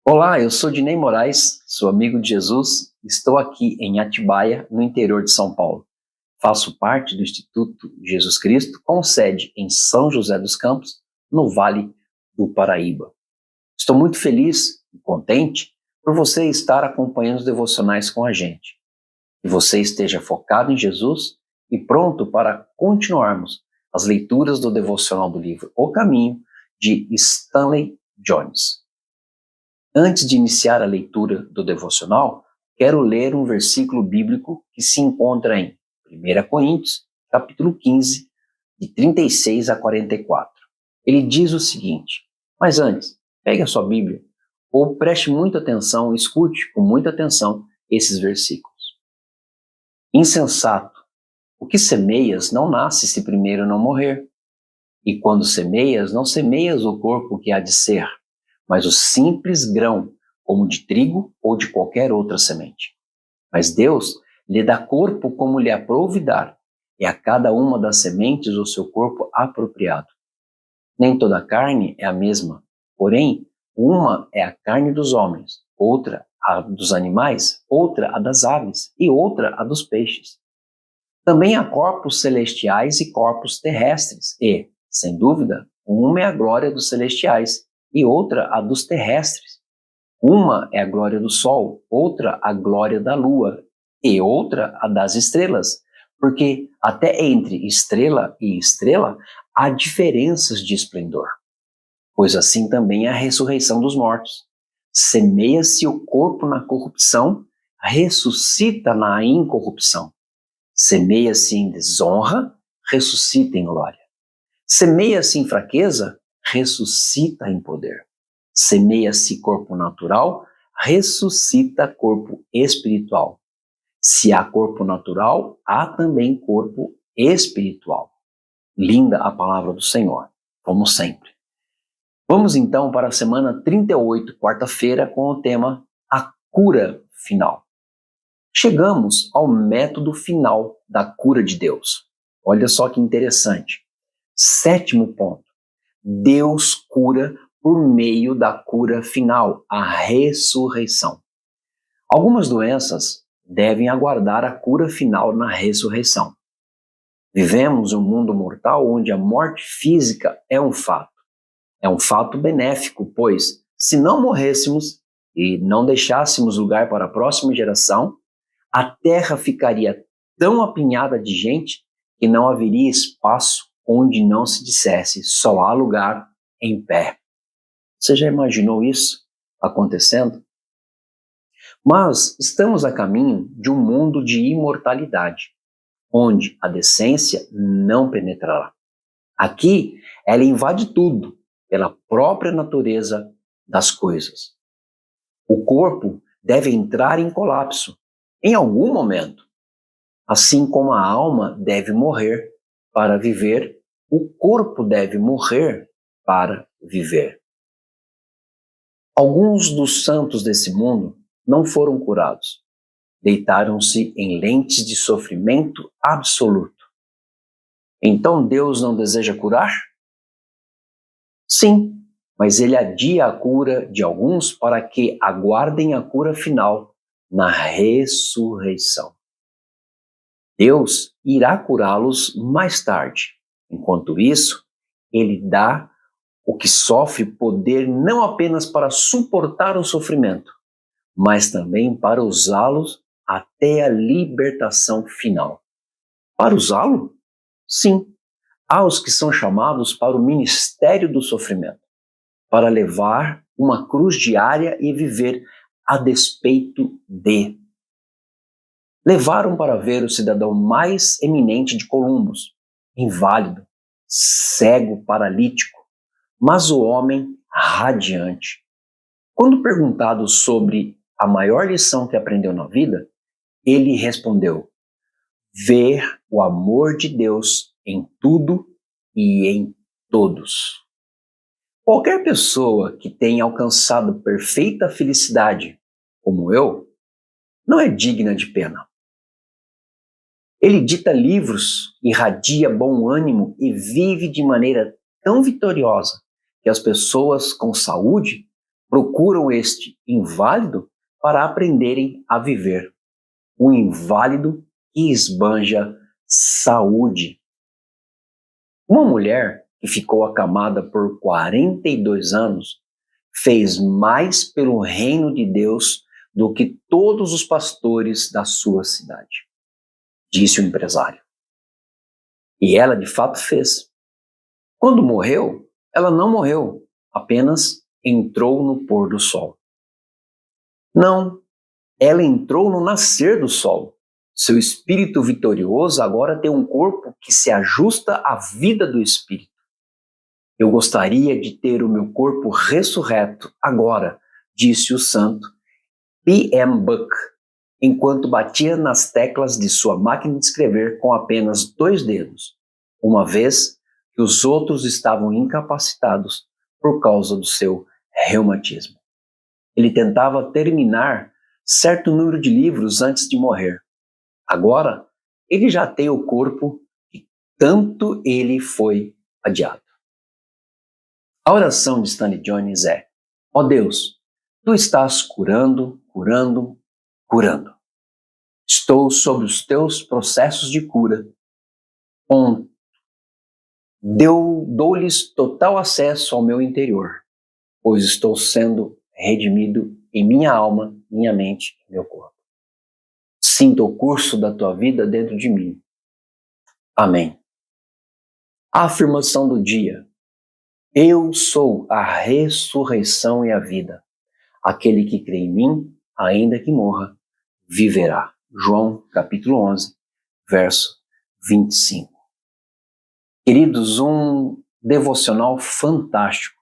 Olá, eu sou Dinei Moraes, sou amigo de Jesus, estou aqui em Atibaia, no interior de São Paulo. Faço parte do Instituto Jesus Cristo, com sede em São José dos Campos, no Vale do Paraíba. Estou muito feliz e contente por você estar acompanhando os devocionais com a gente. Que você esteja focado em Jesus e pronto para continuarmos as leituras do devocional do livro O Caminho, de Stanley Jones. Antes de iniciar a leitura do devocional, quero ler um versículo bíblico que se encontra em 1 Coríntios, capítulo 15, de 36 a 44. Ele diz o seguinte: mas antes, pegue a sua Bíblia ou preste muita atenção, escute com muita atenção esses versículos. Insensato, o que semeias não nasce se primeiro não morrer. E quando semeias, não semeias o corpo que há de ser, mas o simples grão, como de trigo ou de qualquer outra semente. Mas Deus lhe dá corpo como lhe aprouve dar, e a cada uma das sementes o seu corpo apropriado. Nem toda carne é a mesma, porém, uma é a carne dos homens, outra a dos animais, outra a das aves e outra a dos peixes. Também há corpos celestiais e corpos terrestres, e, sem dúvida, uma é a glória dos celestiais e outra a dos terrestres. Uma é a glória do sol, outra a glória da lua e outra a das estrelas, porque até entre estrela e estrela há diferenças de esplendor. Pois assim também é a ressurreição dos mortos. Semeia-se o corpo na corrupção, ressuscita na incorrupção. Semeia-se em desonra, ressuscita em glória. Semeia-se em fraqueza, ressuscita em poder. Semeia-se corpo natural, ressuscita corpo espiritual. Se há corpo natural, há também corpo espiritual. Linda a palavra do Senhor, como sempre. Vamos então para a semana 38, quarta-feira, com o tema A Cura Final. Chegamos ao método final da cura de Deus. Olha só que interessante. 7º ponto. Deus cura por meio da cura final, a ressurreição. Algumas doenças devem aguardar a cura final na ressurreição. Vivemos um mundo mortal onde a morte física é um fato. É um fato benéfico, pois, se não morrêssemos e não deixássemos lugar para a próxima geração, a terra ficaria tão apinhada de gente que não haveria espaço onde não se dissesse só há lugar em pé. Você já imaginou isso acontecendo? Mas estamos a caminho de um mundo de imortalidade, onde a decência não penetrará. Aqui, ela invade tudo pela própria natureza das coisas. O corpo deve entrar em colapso em algum momento, assim como a alma deve morrer para viver, o corpo deve morrer para viver. Alguns dos santos desse mundo não foram curados. Deitaram-se em lentes de sofrimento absoluto. Então Deus não deseja curar? Sim, mas ele adia a cura de alguns para que aguardem a cura final na ressurreição. Deus irá curá-los mais tarde. Enquanto isso, ele dá o que sofre poder não apenas para suportar o sofrimento, mas também para usá-los até a libertação final. Para usá-lo? Sim. Há os que são chamados para o ministério do sofrimento, para levar uma cruz diária e viver a despeito de. Levaram para ver o cidadão mais eminente de Columbus, inválido, cego, paralítico, mas o homem radiante. Quando perguntado sobre a maior lição que aprendeu na vida, ele respondeu: ver o amor de Deus em tudo e em todos. Qualquer pessoa que tenha alcançado perfeita felicidade, como eu, não é digna de pena. Ele dita livros, irradia bom ânimo e vive de maneira tão vitoriosa que as pessoas com saúde procuram este inválido para aprenderem a viver. Um inválido que esbanja saúde. Uma mulher que ficou acamada por 42 anos fez mais pelo reino de Deus do que todos os pastores da sua cidade, disse o empresário. E ela de fato fez. Quando morreu, ela não morreu, apenas entrou no pôr do sol. Não, ela entrou no nascer do sol. Seu espírito vitorioso agora tem um corpo que se ajusta à vida do espírito. Eu gostaria de ter o meu corpo ressurreto agora, disse o santo P.M. Buck, enquanto batia nas teclas de sua máquina de escrever com apenas 2 dedos, uma vez que os outros estavam incapacitados por causa do seu reumatismo. Ele tentava terminar certo número de livros antes de morrer. Agora, ele já tem o corpo que tanto ele foi adiado. A oração de Stanley Jones é: ó Deus, tu estás curando, curando, curando. Estou sobre os teus processos de cura. Dou-lhes total acesso ao meu interior, pois estou sendo redimido em minha alma, minha mente e meu corpo. Sinta o curso da tua vida dentro de mim. Amém. A afirmação do dia: eu sou a ressurreição e a vida. Aquele que crê em mim, ainda que morra, viverá. João, capítulo 11, verso 25. Queridos, um devocional fantástico.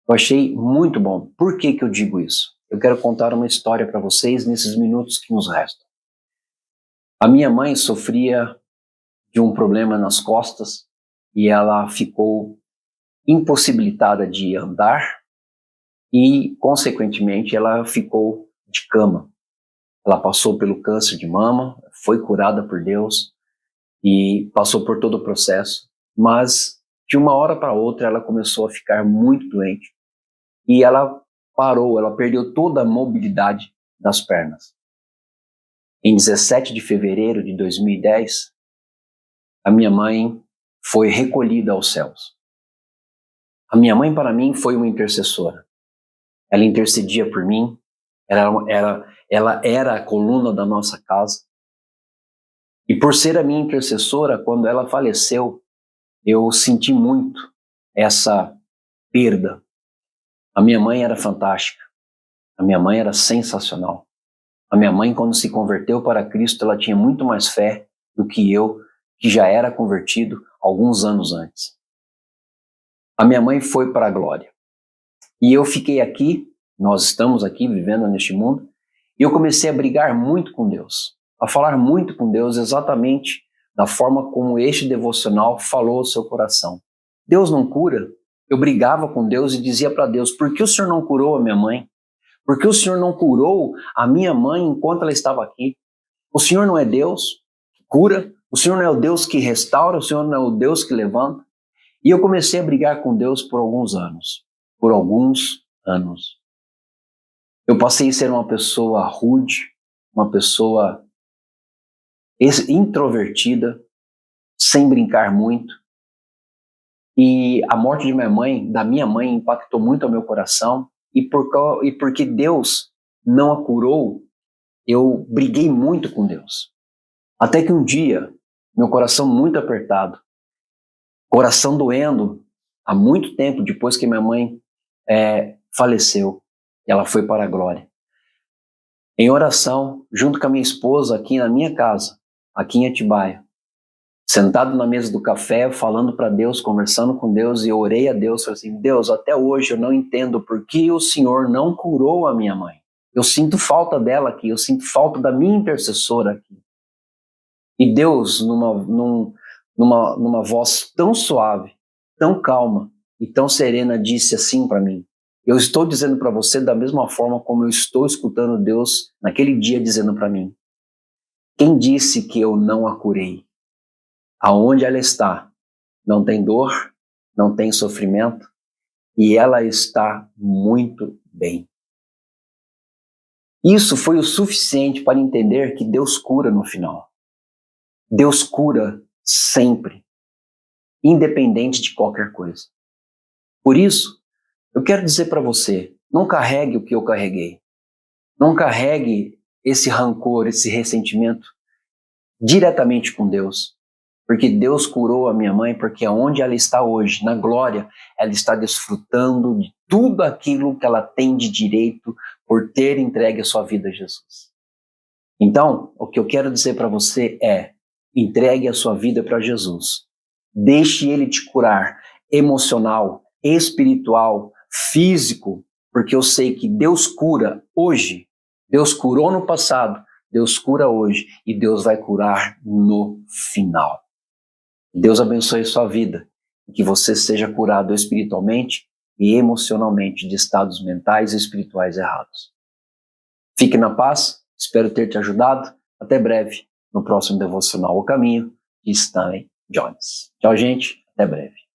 Eu achei muito bom. Por que eu digo isso? Eu quero contar uma história para vocês nesses minutos que nos restam. A minha mãe sofria de um problema nas costas e ela ficou impossibilitada de andar e, consequentemente, ela ficou de cama. Ela passou pelo câncer de mama, foi curada por Deus e passou por todo o processo, mas de uma hora para outra ela começou a ficar muito doente e ela parou, ela perdeu toda a mobilidade das pernas. Em 17 de fevereiro de 2010, a minha mãe foi recolhida aos céus. A minha mãe, para mim, foi uma intercessora. Ela intercedia por mim, ela era a coluna da nossa casa. E por ser a minha intercessora, quando ela faleceu, eu senti muito essa perda. A minha mãe era fantástica. A minha mãe era sensacional. A minha mãe, quando se converteu para Cristo, ela tinha muito mais fé do que eu, que já era convertido alguns anos antes. A minha mãe foi para a glória. E eu fiquei aqui, nós estamos aqui vivendo neste mundo, e eu comecei a brigar muito com Deus, a falar muito com Deus exatamente da forma como este devocional falou ao seu coração. Deus não cura? Eu brigava com Deus e dizia para Deus: por que o Senhor não curou a minha mãe? Por que o Senhor não curou a minha mãe enquanto ela estava aqui? O Senhor não é Deus que cura? O Senhor não é o Deus que restaura? O Senhor não é o Deus que levanta? E eu comecei a brigar com Deus por alguns anos. Por alguns anos. Eu passei a ser uma pessoa rude, uma pessoa introvertida, sem brincar muito. E a morte de da minha mãe, impactou muito ao meu coração. E porque Deus não a curou, eu briguei muito com Deus. Até que um dia, meu coração muito apertado, coração doendo, há muito tempo depois que minha mãe faleceu, ela foi para a glória. Em oração, junto com a minha esposa, aqui na minha casa, aqui em Atibaia, sentado na mesa do café, falando para Deus, conversando com Deus, e eu orei a Deus, falei assim: Deus, até hoje eu não entendo por que o Senhor não curou a minha mãe. Eu sinto falta dela aqui, eu sinto falta da minha intercessora aqui. E Deus, numa voz tão suave, tão calma e tão serena, disse assim para mim: eu estou dizendo para você da mesma forma como eu estou escutando Deus naquele dia dizendo para mim. Quem disse que eu não a curei? Aonde ela está, não tem dor, não tem sofrimento, e ela está muito bem. Isso foi o suficiente para entender que Deus cura no final. Deus cura sempre, independente de qualquer coisa. Por isso, eu quero dizer para você, não carregue o que eu carreguei. Não carregue esse rancor, esse ressentimento diretamente com Deus. Porque Deus curou a minha mãe, porque onde ela está hoje, na glória, ela está desfrutando de tudo aquilo que ela tem de direito por ter entregue a sua vida a Jesus. Então, o que eu quero dizer para você é, entregue a sua vida para Jesus. Deixe Ele te curar emocional, espiritual, físico, porque eu sei que Deus cura hoje. Deus curou no passado, Deus cura hoje e Deus vai curar no final. Deus abençoe sua vida, que você seja curado espiritualmente e emocionalmente de estados mentais e espirituais errados. Fique na paz, espero ter te ajudado. Até breve, no próximo Devocional O Caminho, de Stanley Jones. Tchau, gente, até breve.